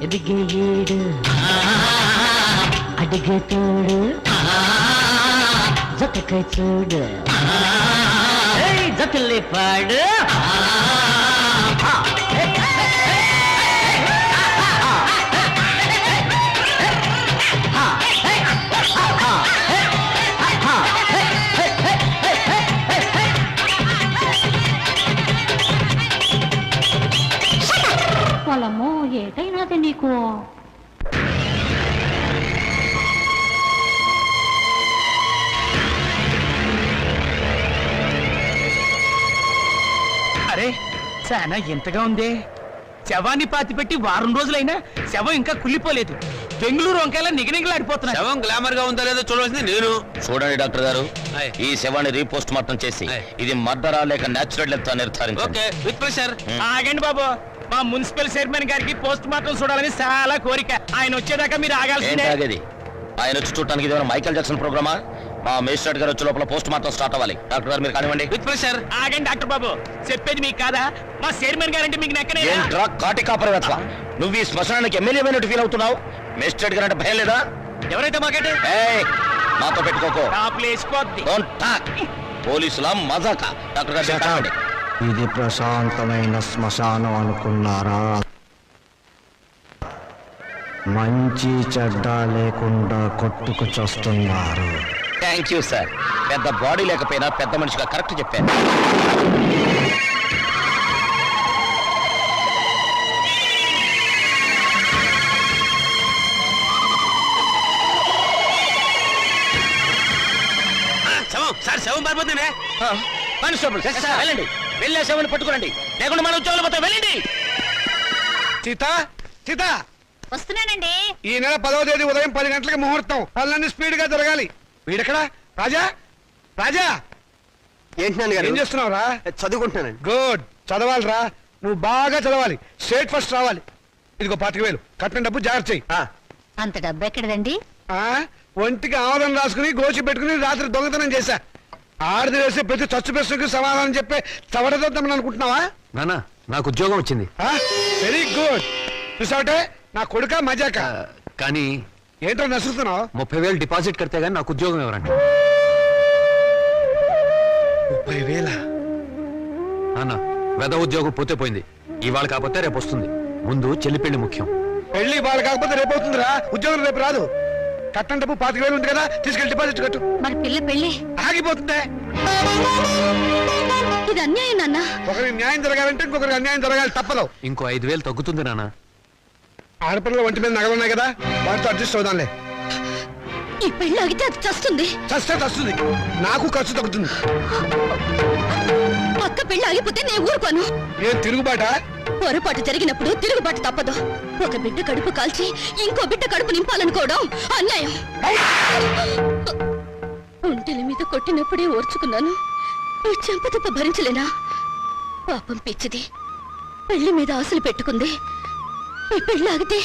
ఎదిగే ఈడు అడిగే తోడు జతకై చూడు జతలే పాడు పొలము ఏటైనాది నీకు అరే చాలా ఎంతగా ఉంది శవాన్ని పాతి పెట్టి వారం రోజులైనా శవం ఇంకా కుళ్ళిపోలేదు బెంగళూరు వంకాయలా నిగనిగలాడిపోతున్నా శవం గ్లామర్ గా ఉందా లేదో చూడవలసింది నేను. చూడండి డాక్టర్ గారు, ఈ శవాన్ని రీపోస్ట్ మార్టం చేసి ఇది మర్డరా లేక నేచురల్ డెత్ నిర్ధారించండి. Okay with pressure. ఆగండి బాబు, మా మున్సిపల్ చైర్మన్ గారికి పోస్ట్ మార్టం చూడాలని చాలా కోరిక. ఆయన వచ్చేదాకా మీరు ఆగాల్సిందే. ఏంటి ఆగేది? ఆయన వచ్చి చూడటానికి ఇది మైకేల్ జాక్సన్ ప్రోగ్రామా? మా మేజిస్ట్రేట్ గారు వచ్చే లోపల పోస్ట్ మార్టం స్టార్ట్ అవ్వాలి. డాక్టర్ గారు మీరు కానివ్వండి. With pressure. ఆగండి డాక్టర్ బాబు, చెప్పేది మీకు కాదా? మా చైర్మన్ గారంటే మీకు నెక్కనే. ఏంట్రా కాటి కాపరవేత్త, నువ్వు ఈ శ్మశానానికి ఎమ్మెల్యే అయినట్టు ఫీల్ అవుతున్నావు? మేజిస్ట్రేట్ గారు అంటే భయం లేదా? ఎవరైతే మాకంటే ఏయ్, మాతో పెట్టుకోకో. టాప్లు వేసిపోద్ది. Don't talk. పోలీసుల మజాక. డాక్టర్ గారు మీరు కానివ్వండి. ఇది ప్రశాంతమైన శ్మశానం అనుకున్నారా? మంచి చెడ్డ లేకుండా కొట్టుకు చస్తున్నారు. Thank you sir. పెద్ద బాడీ లేకపోయినా పెద్ద మనిషిగా కరెక్ట్ చెప్పాను. శవం సార్, శవం పారిపోతుందే. కానిస్టేబుల్ వెళ్ళండి, వెళ్ళే శవాన్ని పట్టుకురండి, లేకుండా మన ఉద్యోగాలు పోతే వెళ్ళండి. సీత సీత, వస్తున్నానండి. ఈ నెల 10వ తేదీ ఉదయం 10 గంటలకి ముహూర్తం. పనులన్నీ స్పీడ్ గా జరగాలి. వీడెక్కడ? రాజా, రాజా ఏంటి నాన్నగారు? ఏం చేస్తున్నావురా? చదువుకుంటున్నానండి. గుడ్, చదవాలిరా. నువ్వు బాగా చదవాలి, స్టేట్ ఫస్ట్ రావాలి. ఇదిగో 25,000 కట్టిన డబ్బు జాగ్రత్త చెయ్యి. అంత డబ్బు ఎక్కడదండి? ఒంటికి ఆవరణ రాసుకుని గోచి పెట్టుకుని రాత్రి దొంగతనం చేశా. ఆడిది వేసి ప్రతి చచ్చు ప్రశ్నకు సమాధానం చెప్పే చవడదొద్దామని అనుకుంటున్నావా? నాన్న, నాకు ఉద్యోగం వచ్చింది. Very good. చూసావటే నా కొడుక మజాక. కానీ ఏంటో నసురుతున్నావు? 30,000 డిపాజిట్ కడితే గానీ నాకు ఉద్యోగం ఎవరండి? 30,000? నాన్న, వెద ఉద్యోగం పోతే పోయింది. ఇవాళ కాకపోతే రేపు వస్తుంది. ముందు చెల్లి పెళ్లి ముఖ్యం. పెళ్లి వాళ్ళు కాకపోతే రేపు అవుతుందిరా. ఉద్యోగం రేపు రాదు. కట్టం డబ్బు 25,000 ఉంది కదా, తీసుకెళ్లి డిపాజిట్ కట్టు. మరి పిల్ల పెళ్ళి ఆగిపోతుందే. ఇది అన్యాయం నాన్న. ఒకరికి న్యాయం జరగాలంటే ఇంకొకరికి అన్యాయం జరగాలి, తప్పదు. ఇంకో 5,000 తగ్గుతుంది నాన్న. ఆడపిల్లల ఒంటి మీద నగలున్నాయి కదా, వాటితో అడ్జస్ట్ అవుదాంలే. ఈ పెళ్లి ఆగితే అది చస్తుంది. చస్తే చస్తుంది, నాకు ఖర్చు తగ్గుతుంది. అక్క పెళ్లి ఆగిపోతే నేను ఊరుకోను. ఏం తిరుగుబాట? పొరపాటు జరిగినప్పుడు తిరుగుబాటు తప్పదు. ఒక బిడ్డ కడుపు కాల్చి ఇంకో బిడ్డ కడుపు నింపాలనుకోవడం అన్యాయం. ఒంటెల మీద కొట్టినప్పుడే ఓర్చుకున్నాను, ఈ చెంపదెబ్బ భరించలేనా? పాపం పిచ్చిది, పెళ్లి మీద ఆశలు పెట్టుకుంది. ఈ పెళ్లి ఆగితే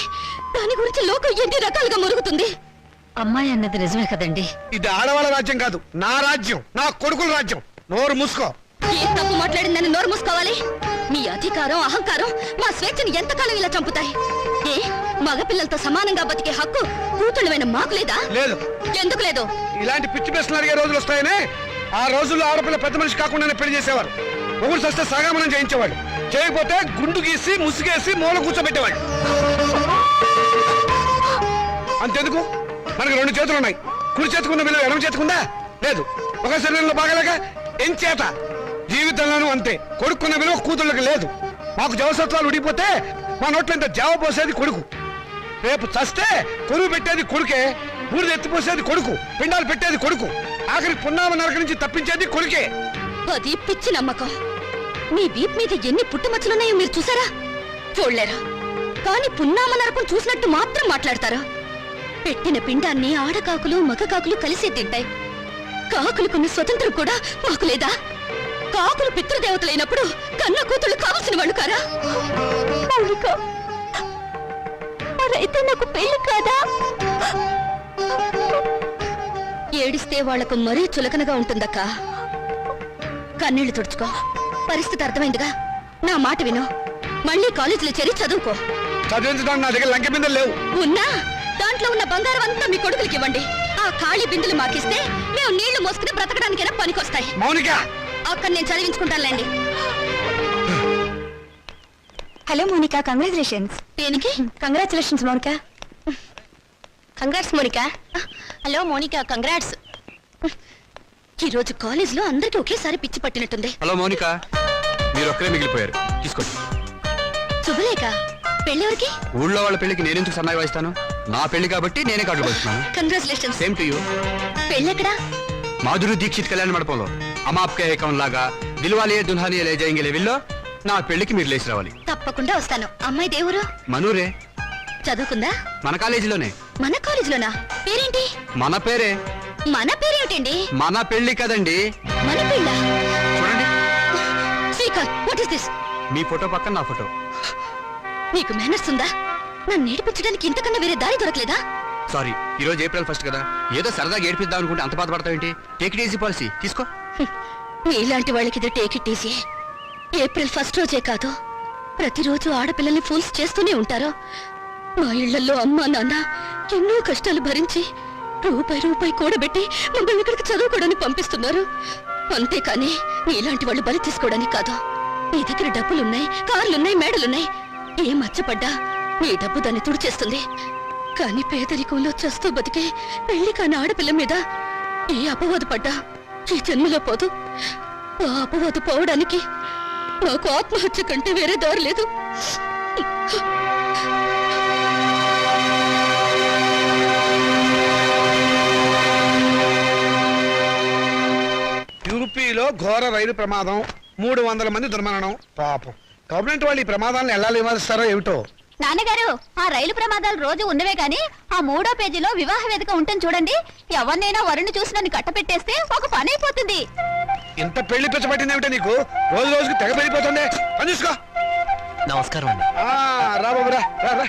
దాని గురించి లోకం ఎన్ని రకాలుగా మురుగుతుంది. అమ్మాయి అన్నది నిజమే కదండి. ఇది ఆడవాళ్ళ రాజ్యం కాదు, నా రాజ్యం, నా కొడుకుల రాజ్యం. నోరు మూసుకో. ఏ తప్పు మాట్లాడిందని నోరు మూసుకోవాలి? మీ అధికారం అహంకారం మా స్వేచ్ఛని ఎంతకాలం ఇలా చంపుతాయి? ఏ మగపిల్లలతో సమానంగా బతికే హక్కు కూతుళ్ళమైన మాకు లేదా? లేదు. ఎందుకు లేదు? ఇలాంటి పిచ్చి ప్రశ్నలు అడిగే రోజులు వస్తాయనే ఆ రోజుల్లో ఆడపిల్ల పెద్ద మనిషి కాకుండానే పెళ్లి చేసేవారు. ఒకరు సస్తే సగామనం చేయించేవాడు, చేయకపోతే గుండు గీసి ముసుగేసి మూల కూర్చోబెట్టేవాడు. అంతెందుకు, మనకు 2 చేతులు ఉన్నాయి. కుడి చేతుకున్న విలువ ఎడమ చేతుకుందా? లేదు. ఒక శరీరంలో బాగాలేక ఎంచేత జీవితంలోనూ అంతే. కొడుకున్న విలువ కూతుళ్ళకి లేదు. మాకు జవసత్వాలు ఉడిపోతే మా నోట్లో ఇంత జావ పోసేది కొడుకు. రేపు చస్తే కొరువు పెట్టేది కొడుకే, బూడిద ఎత్తిపోసేది కొడుకు, పిండాలు పెట్టేది కొడుకు, ఆఖరి పున్నామ నరక నుంచి తప్పించేది కొడుకే. అది పిచ్చి నమ్మకం. మీ వీప్ మీద ఎన్ని పుట్టుమచ్చలున్నాయో మీరు చూసారా? చూడలేరా? కానీ పున్నామ నరకం చూసినట్టు మాత్రం మాట్లాడతారా? పెట్టిన పిండాన్ని ఆడకాకులు మగ కాకులు కలిసి తింటాయి. కాకులకున్న స్వతంత్రం కూడా మాకు లేదా? కాకులు పితృదేవతలైనప్పుడు కన్న కూతుళ్ళు కావలసిన వాళ్ళు కారా? మరైతే నాకు పెళ్లి కాదా? ఏడిస్తే వాళ్లకు మరీ చులకనగా ఉంటుందక్క. కన్నీళ్లు తుడుచుకో. పరిస్థితి అర్థమైందిగా. నా మాట విను. మళ్ళీ కాలేజీలో చేరి చదువుకో. చదివించడానికి నా దగ్గర లంకె బిందెలు లేవు. ఉన్నా దాంట్లో ఉన్న బంగారం అంతా మీ కొడుకులకి ఇవ్వండి. ఆ ఖాళీ బిందులు మాకిస్తే మేము నీళ్లు మోసుకుని బ్రతకడానికైనా పనికొస్తాయి. మౌనిక, అక్కడ నేను చదివించుకుంటానులేండి. Hello Monica, congratulations. దేనికి? Congratulations Monica. Congrats Monica. Hello Monica, congrats. ఈ రోజు కాలేజ్ లో అందరికి ఒకేసారి పిచ్చి పట్టినట్టుంది. హలో మౌనిక, మీరు ఒక్కరే మిగిలిపోయారు, తీసుకోండి. శుభలేఖ, పెళ్ళెవరికి? ఊళ్ళో వాళ్ళ పెళ్లికి నేనెందుకు సన్నాయి వాయిస్తాను? నా పెళ్లి కాబట్టి నేనే కార్డులు పడుతున్నాను. కంగ్రాచులేషన్స్. Same to you. పెళ్ళెక్కడా? మాధురి దీక్షిత్ కళ్యాణ మండపంలో అమాప్కే ఏకం లాగా దిల్వాలియే దుల్హానియే లే జాయేంగే లెవెల్లో నా పెళ్లికి మీరు లేచి రావాలి. తప్పకుండా వస్తాను. అమ్మాయి దేవురు? మనూరే. చదువుకుందా? మన కాలేజీలోనే. మన కాలేజీలోనా? పేరేంటి? మన పేరే. మన పేరేమిటండి? మన పెళ్లి కదండి. మన పెళ్ళ? చూడండి, Srikanth, what is this? Me photo పక్కన నా ఫోటో. నీకు మేనర్స్ ఉందా? నన్ను నేర్పించడానికి ఇంతకన్నా వేరే దారి దొరకలేదా? సారీ, ఈ రోజు April 1 కదా, ఏదో సరదాగా ఏడిపిద్దాం అనుకుంటే అంత బాధపడతావేంటి? టేక్ ఇట్ ఈజీ పాలసీ, తీసుకో. నీలాంటి వాళ్ళకి ఇది టేక్ ఇట్ ఈజీ. April 1 రోజే కాదు, ప్రతిరోజు ఆడపిల్లల్ని ఫూల్స్ చేస్తూనే ఉంటారు. మా ఇళ్లలో అమ్మా నాన్న ఎన్నో కష్టాలు భరించి రూపాయి కూడబెట్టి మమ్మల్ని ఇక్కడికి చదువుకోవడానికి పంపిస్తున్నారు. అంతేకాని నీలాంటి వాళ్ళు బలి తీసుకోవడానికి కాదు. నీ దగ్గర డబ్బులున్నాయి, కార్లున్నాయి, మేడలున్నాయి. ఏ మచ్చపడ్డా నీ డబ్బు దాన్ని తుడిచేస్తుంది. కానీ పేదరికంలో చస్తూ బతికే పెళ్లి కాని ఆడపిల్ల మీద ఏ అపవాదు పడ్డా ఈ జన్మలో పోదు. ఆ అపవాదు పోవడానికి నాకు ఆత్మహత్య కంటే వేరే దారి లేదు. యూపీలో ఘోర రైలు ప్రమాదం, 300 మంది దుర్మరణం. పాపం గవర్నమెంట్ వాళ్ళు ఈ ప్రమాదాలను ఎలా నివారిస్తారో ఏమిటో. నాన్నగారు, ఆ రైలు ప్రమాదాలు రోజు ఉన్నవే గాని ఆ 3వ పేజీలో వివాహ వేదిక ఉంటుంది చూడండి. ఎవరినైనా వరుణ్ణి చూసి నన్ను కట్టపెట్టేస్తే ఒక పని అయిపోతుంది. ఇంత పెళ్లి పిచ్చబట్టింది ఏమిటో నీకు? రోజు రోజుకి తెగ పెరిగిపోతుంది. పని చూసుకో. నమస్కారం అండి. రా బాబు, రా రా రా.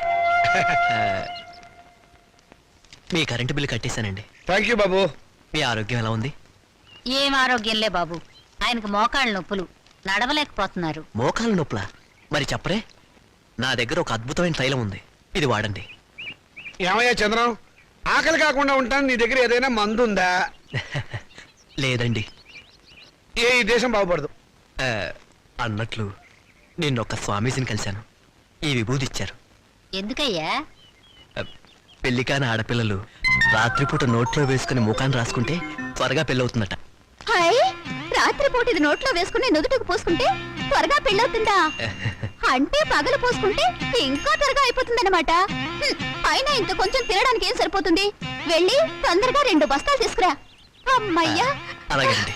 మీ కరెంటు బిల్లు కట్టేశానండి. థ్యాంక్ యూ బాబు. మీ ఆరోగ్యం ఎలా ఉంది? ఏం ఆరోగ్యంలే బాబు, ఆయనకు మోకాళ్ళ నొప్పులు, నడవలేకపోతున్నారు. మోకాలు నొప్పులా? మరి చెప్పరే, నా దగ్గర ఒక అద్భుతమైన తైలం ఉంది, ఇది వాడండి. ఏమయ్యా చంద్రం, ఆకలి కాకుండా ఉంటాను, నీ దగ్గర ఏదైనా మందు ఉందా? లేదండి. ఈ దేశం బాగుపడదు. అన్నట్లు నిన్నొక్క స్వామీజీని కలిశాను, ఈ విభూది ఇచ్చారు. ఎందుకయ్యా? పెళ్లి కాని ఆడపిల్లలు రాత్రిపూట నోట్లో వేసుకుని ముఖాన్ని రాసుకుంటే త్వరగా పెళ్ళవుతుందట. హాయ్, రాత్రిపూట ఇది నోట్లో వేసుకుని నుదుటికి పోసుకుంటే త్వరగా పెళ్ళవుతుందా? అంటే పగలు పోసుకుంటే ఇంకా త్వరగా అయిపోతుందన్నమాట. అయినా ఇంత కొంచెం తినడానికి ఏం సరిపోతుంది? వెళ్ళి తొందరగా 2 బస్తాలు తీసుకురా. అమ్మయ్యా, అలాగేనండి.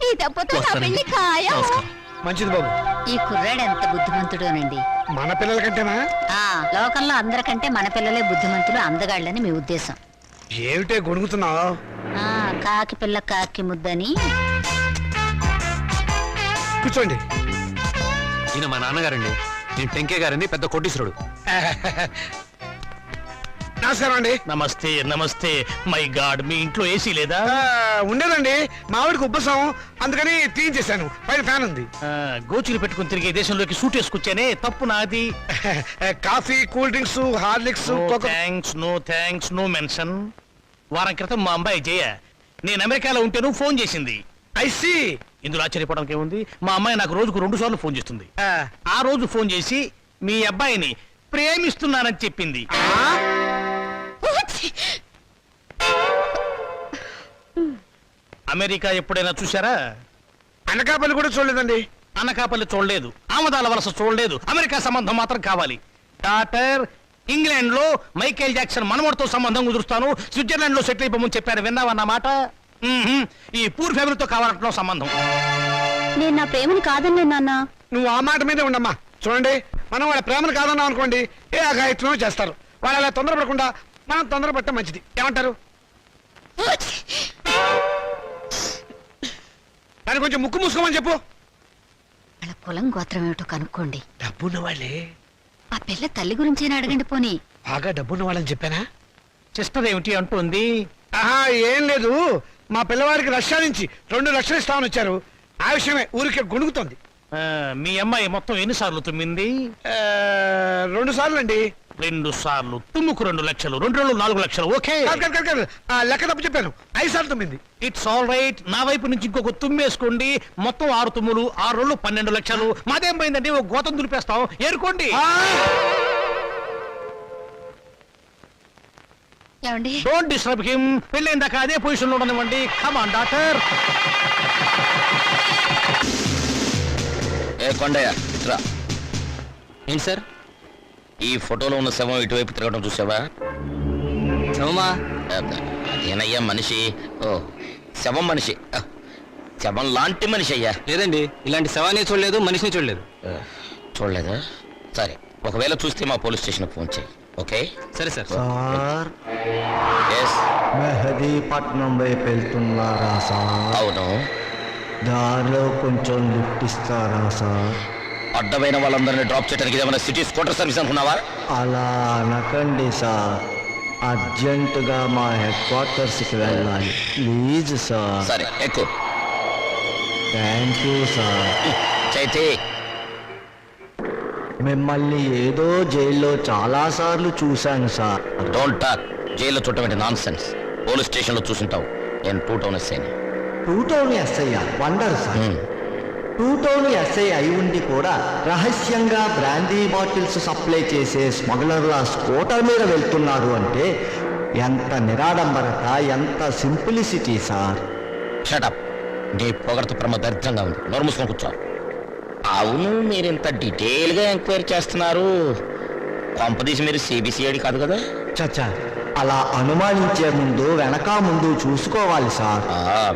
ఈ దెబ్బతో నా వస్తానండి. పెళ్లి ఖాయం. నమస్కారం. మంచిది బాబు. ఈ కుర్రాడు ఎంత బుద్ధిమంతుడోనండి. మన పిల్లల కంటేనా? లోకంలో అందరికంటే మన పిల్లలే బుద్ధిమంతులు, అందగాళ్ళని మీ ఉద్దేశం. ఏమిటే గొణుగుతున్నావు? కాకి పిల్ల కాకి ముద్దని. కూర్చోండి. ఈయన మా నాన్నగారండి. నేను టెంకే గారని పెద్ద కోటీశ్వరుడు. నమస్కారం అండి. నమస్తే నమస్తే. మై గాడ్, మీ ఇంట్లో ఏసీ లేదా? ఉండేదండి, మావిడికి ఉబ్బసం, అందుకని తీయించేశాను. పైన ఫ్యాన్ ఉంది. గోచులు పెట్టుకుని తిరిగే దేశంలోకి సూట్ వేసుకొచ్చానే, తప్పు నాది. Coffee, cool drinks, Horlicks, no thanks, no mention. వారం క్రితం మా అమ్మాయి జయ నేను అమెరికాలో ఉంటేను ఫోన్ చేసింది. ఐసీ. ఇందులో ఆశ్చర్యపోవడానికి ఏముంది? మా అమ్మాయి నాకు రోజుకు 2 సార్లు ఫోన్ చేస్తుంది. ఆ రోజు ఫోన్ చేసి మీ అబ్బాయిని ప్రేమిస్తున్నానని చెప్పింది. అమెరికా ఎప్పుడైనా చూసారా? అనకాపల్లి కూడా చూడలేదండి. అనకాపల్లి చూడలేదు, ఆమదాల వలస చూడలేదు, అమెరికా సంబంధం మాత్రం కావాలి. డాక్టర్, ఇంగ్లాండ్ లో మైకేల్ జాక్సన్ మనవడితో సంబంధం కుదురుస్తాను, స్విట్జర్లాండ్ లో సెటిల్ అయిపోమని చెప్పారు. విన్నావన్నమాట. ఈ పూర్ ఫ్యామిలీతో కావాలంటున్నావు సంబంధం. నేను నా ప్రేమని కాదన్నే నాన్న. నువ్వు ఆ మాట మీదే ఉండమ్మా. చూడండి, మనం వాళ్ళ ప్రేమను కాదన్నాం అనుకోండి, ఏ అఘాయిత్వమో చేస్తారు. వాళ్ళు అలా తొందరపడకుండా మనం తొందరపడటం మంచిది. ఏమంటారు? దాన్ని కొంచెం ముక్కు మూసుకోమని చెప్పు. వాళ్ళ కులం గోత్రం ఏమిటో కనుక్కోండి. డబ్బున్న వాళ్ళే. ఆ పిల్ల తల్లి గురించేనా అడగండి పోనీ. బాగా డబ్బున్న వాళ్ళని చెప్పానా? సిస్టర్ ఏమిటి అంటుంది? ఆహా, ఏం లేదు. మా పిల్లవాడికి రష్యా నుంచి 2 లక్షలు ఇస్తామని వచ్చారు. ఆ విషయమే ఊరికే గొణుగుతోంది. మీ అమ్మాయి మొత్తం ఎన్నిసార్లు తుమ్మింది? 2 సార్లు అండి. 2 సార్లు తుమ్ముకు 2 లక్షలు, 2 రోజులు 4 లక్షలు. ఓకే, లెక్క తప్పు చెప్పాను. 5 సార్లు తుమ్మింది. It's all right. నా వైపు నుంచి ఇంకొక తుమ్మేసుకోండి. మొత్తం 6 తుమ్ములు, 6 రోజులు 12 లక్షలు. మాదేం పోయిందండి? ఒక గోతం దులిపేస్తాం, ఏరుకోండి. ఏమండి? Don't disturb him. పెళ్ళైందాకా అదే పొజిషన్ లో ఉండనివ్వండి. Come on doctor. ఏ కొండయ్య, రా. ఏంటి సార్, ఈ ఫోటోలో ఉన్న శవం ఇటువైపు తిరగడం చూసావా? శవమా? అదేనయ్యా మనిషి. ఓ, శవం మనిషి. శవం లాంటి మనిషి అయ్యా. లేదండి, ఇలాంటి శవాన్ని చూడలేదు, మనిషిని చూడలేదు. చూడలేదా? సరే, ఒకవేళ చూస్తే మా పోలీస్ స్టేషన్కి ఫోన్ చేయి. ఓకే? సరే సార్. Sir, yes. మెహదీపట్నం వైపు వెళ్తున్నారా సార్? అవును. దారిలో కొంచెం లిఫ్ట్ ఇస్తారా సార్? అడ్డమైన వాళ్ళందరినీ డ్రాప్ చేయడానికి ఏమైనా సిటీ స్కూటర్ సర్వీస్ అనుకున్నావా? అలా అనకండి సార్, అర్జెంటుగా మా హెడ్ క్వార్టర్స్కి వెళ్ళాలి. Please sir. సరే, ఎక్కువ. Thank you sir. చైతే, మిమ్మల్ని ఏదో జైల్లో చాలాసార్లు చూశాను సార్. Don't talk. జైల్లో చూడటం నాన్ సెన్స్. పోలీస్ స్టేషన్లో చూసుంటావు. నేను 2 టౌన్ ఎస్ఐని. 2 town SI wonder sir. 2 town SI అయి ఉండి కూడా రహస్యంగా బ్రాందీ బాటిల్స్ సప్లై చేసే స్మగ్లర్ల స్కూటర్ మీద వెళ్తున్నారు అంటే ఎంత నిరాడంబరత, ఎంత సింప్లిసిటీ సార్. షటప్. నీ పొగడత ప్రమ దరిద్రంగా ఉంది. నోరు మూసుకొని కూర్చో. అవును, మీరు ఇంత డీటెయిల్గా ఎంక్వైరీ చేస్తున్నారు. కొంపదీసి మీరు సిబిసిఐడి కాదు కదా? చచ్చా, అలా అనుమానించే ముందు వెనక ముందు చూసుకోవాలి సార్.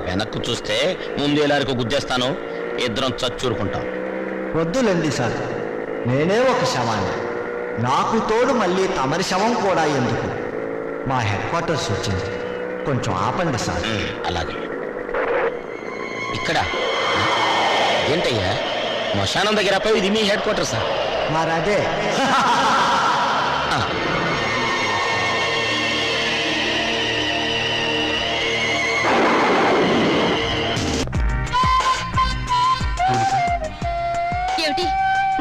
వెనక్కు చూస్తే ముందు ఎలారికి గుద్దేస్తాను, ఇద్దరం చచ్చూరుకుంటాం. వద్దులండి సార్, నేనే ఒక శవాన్ని. నాకు తోడు మళ్ళీ తమరి శవం కూడా ఎందుకు? మా హెడ్ క్వార్టర్స్ వచ్చింది, కొంచెం ఆపండి సార్. అలాగే. ఇక్కడ ఏంటయ్యా, శ్మశానం దగ్గర పోయి ఇది మీ హెడ్ క్వార్టర్ సార్? మరదే. ఏమిటి,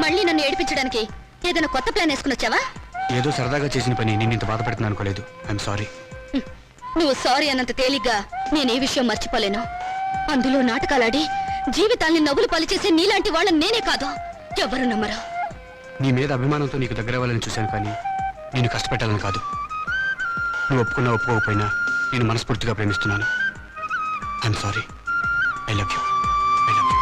మళ్ళీ నన్ను ఏడిపించడానికి ఏదైనా కొత్త ప్లాన్ వేసుకుని వచ్చావా? ఏదో సరదాగా చేసిన పని నేను ఇంత బాధ పెడుతున్నాను అనుకోలేదు. I'm sorry. నువ్వు సారీ అన్నంత తేలిగ్గా నేను ఏ విషయం మర్చిపోలేను. అందులో నాటకాలాడి జీవితాల్ని నవ్వులు పలిచేసే నీలాంటి వాళ్ళని నేనే కాదు, ఎవరు నమ్మరు. నీ మీద అభిమానంతో నీకు దగ్గర అవ్వాలని చూశాను, కానీ నేను కష్టపెట్టాలని కాదు. నువ్వు ఒప్పుకున్నా ఒప్పుకోకపోయినా నేను మనస్ఫూర్తిగా ప్రేమిస్తున్నాను. I'm sorry. I love you. I love you.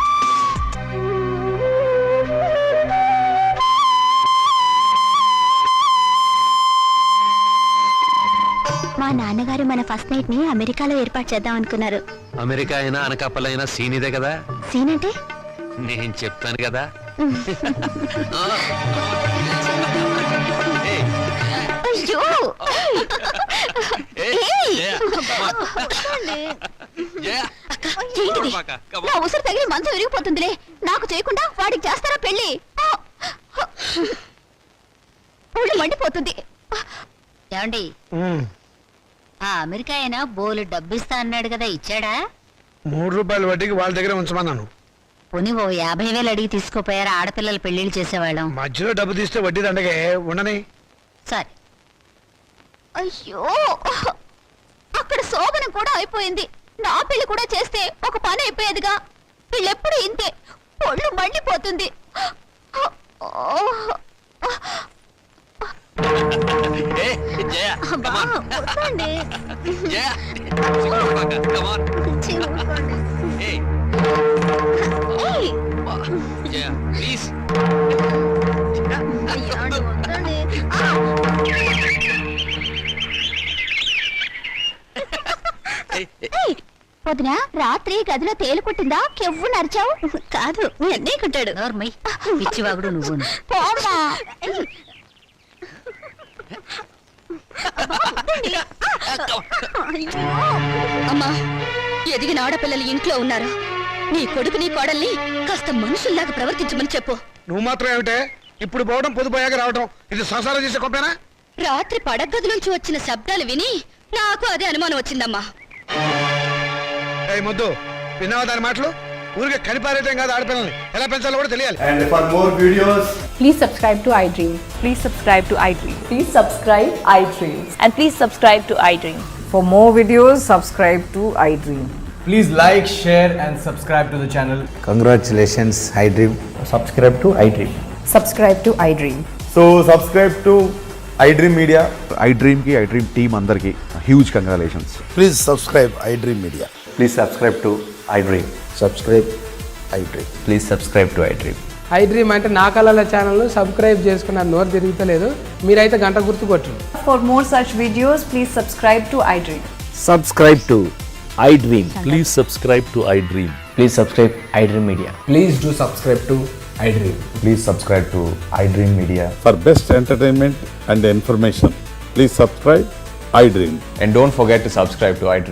మా నాన్నగారు మన ఫస్ట్ నైట్ ని అమెరికాలో ఏర్పాటు చేద్దాం అనుకున్నారు. అమెరికా అయినా అనకాపల్లి అయినా సీన్ ఇదే కదా. సీన్ అంటే నేను చెప్తాను కదా. అయ్యో ఏంటిది? నా ఉసురు తగిలి మంచం విరిగిపోతుందిలే. నాకు చేయకుండా వాడికి చేస్తారా పెళ్లి? ఒళ్ళు మండిపోతుంది. ఏమండి ఆ అమెరికా అయినా బోలు డబ్బిస్తా అన్నాడు కదా, ఇచ్చాడా? 3 రూపాయల వడ్డీకి వాళ్ళ దగ్గర ఉంచమన్నాను. పోనీ ఓ 50,000 అడిగి తీసుకోపోయారా? ఆడపిల్లల పెళ్లిళ్ళు చేసేవాళ్ళం. మధ్యలో డబ్బు తీస్తే వడ్డీ దండగే ఉండని. సరే, అయ్యో అక్కడ శోభనం కూడా అయిపోయింది. నా పెళ్లి కూడా చేస్తే ఒక పని అయిపోయేదిగా. వీళ్ళెప్పుడు ఇంతే, ఒళ్ళు మండిపోతుంది. అబ్బా, వద్దండి. ఛీ, ఊరుకోండి. ఏయ్. ప్లీజ్. అయ్యో, వద్దండి. వదిన, రాత్రి గదిలో తేలు కుట్టిందా? కెవ్వు నరిచావు. కాదు, మీ అన్నీ కుట్టాడు. నోర్మై పిచ్చివాగుడు నువ్వు. పోమ్మా. అమ్మా, ఎదిగిన ఆడపిల్లలు ఇంట్లో ఉన్నారు. నీ కొడుకుని కోడల్ని కాస్త మనుషుల్లాగా ప్రవర్తించమని చెప్పు. నువ్వు మాత్రం ఏమిటే ఇప్పుడు పోవడం పొదుపోయాక రావడం, ఇది సంసారం చేసే కొప్పేనా? రాత్రి పడగది నుంచి వచ్చిన శబ్దాలు విని నాకు అదే అనుమానం వచ్చిందమ్మా. ఏ మొద్దు, విన్నావా దాని మాటలు? ఊరికే కనిపారేయటం కాదు, ఆడపిల్లల్ని ఎలా పెంచాలో కూడా తెలియాలి. And for more videos, Please subscribe to iDream. Please subscribe to iDream. Please subscribe iDream. And please subscribe to iDream. For more videos, subscribe to iDream. please like, share, and subscribe to the channel. Congratulations iDream. Subscribe to iDream. Subscribe to iDream. So subscribe to iDream Media. iDream ki iDream team andarki huge congratulations. Please subscribe iDream media. Please subscribe to iDream. Subscribe iDream. Please subscribe to iDream. iDream అంటే నా కళల ఛానల్ సబ్స్క్రైబ్ చేసుకున్న నోరు తిరుగుతలేదు. మీరైతే గంట గుర్తు కొట్టండి. For more such videos, please subscribe to iDream. Subscribe to iDream. Please subscribe to iDream. Please subscribe iDream Media. Please do subscribe to iDream. Please subscribe to iDream Media. For best entertainment and information, please subscribe iDream. And don't forget to subscribe to iDream.